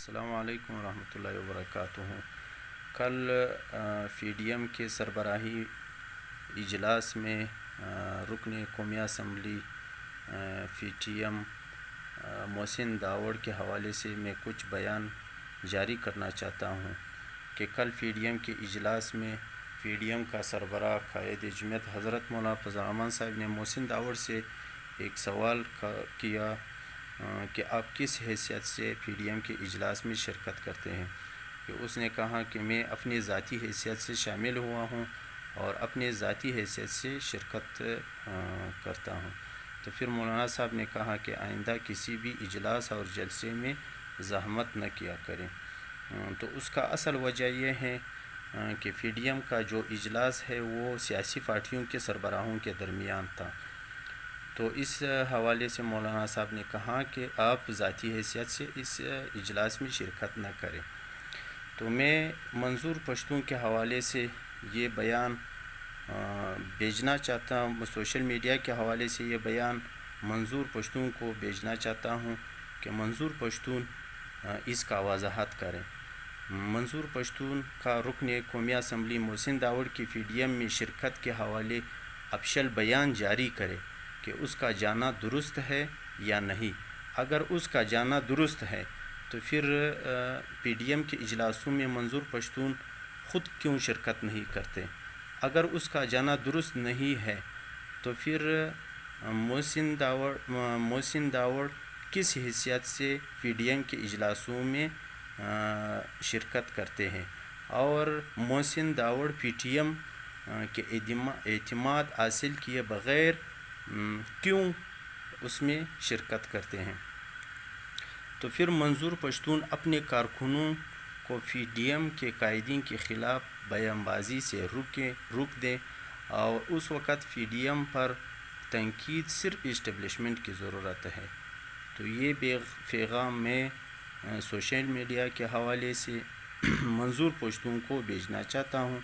السلام علیکم ورحمۃ اللہ وبرکاتہ۔ کل پی ڈی ایم کے سربراہی اجلاس میں رکن قومی assembly P T M Mohsin Dawar کے حوالے سے میں کچھ بیان جاری کرنا چاہتا ہوں کہ کل پی ڈی ایم کے اجلاس میں پی ڈی ایم کا سربراہ قائد جمعیت حضرت مولانا فضل الرحمن صاحب نے محسن داوڑ سے ایک سوال کیا کہ آپ کس حیثیت سے پی ڈی ایم کے اجلاس میں شرکت کرتے ہیں، کہ اس نے کہا کہ میں اپنی ذاتی حیثیت سے شامل ہوا ہوں اور اپنے ذاتی حیثیت سے شرکت کرتا ہوں۔ تو پھر مولانا صاحب نے کہا کہ آئندہ کسی بھی اجلاس اور جلسے میں زحمت نہ کیا کریں۔ تو اس کا اصل وجہ یہ ہے کہ پی ڈی ایم کا جو اجلاس ہے وہ سیاسی پارٹیوں کے سربراہوں کے درمیان تھا، تو اس حوالے سے مولانا صاحب نے کہا کہ آپ ذاتی حیثیت سے اس اجلاس میں شرکت نہ کریں۔ تو میں منظور پشتون کے حوالے سے یہ بیان بھیجنا چاہتا ہوں، سوشل میڈیا کے حوالے سے یہ بیان منظور پشتون کو بھیجنا چاہتا ہوں کہ منظور پشتون اس کا وضاحت کریں۔ منظور پشتون کا رکن قومی اسمبلی محسن داوڑ کی پی ڈی ایم میں شرکت کے حوالے افشل بیان جاری کرے کہ اس کا جانا درست ہے یا نہیں۔ اگر اس کا جانا درست ہے تو پھر پی ڈی ایم کے اجلاسوں میں منظور پشتون خود کیوں شرکت نہیں کرتے؟ اگر اس کا جانا درست نہیں ہے تو پھر محسن داوڑ کس حیثیت سے پی ڈی ایم کے اجلاسوں میں شرکت کرتے ہیں، اور Mohsin Dawar P T M کے اعتماد حاصل کیے بغیر کیوں اس میں شرکت کرتے ہیں؟ تو پھر منظور پشتون اپنے کارکنوں کو پی ڈی ایم کے قائدین کے خلاف بیان بازی سے روک دیں، اور اس وقت پی ڈی ایم پر تنقید صرف اسٹیبلشمنٹ کی ضرورت ہے۔ تو یہ پیغام میں سوشل میڈیا کے حوالے سے منظور پشتون کو بھیجنا چاہتا ہوں۔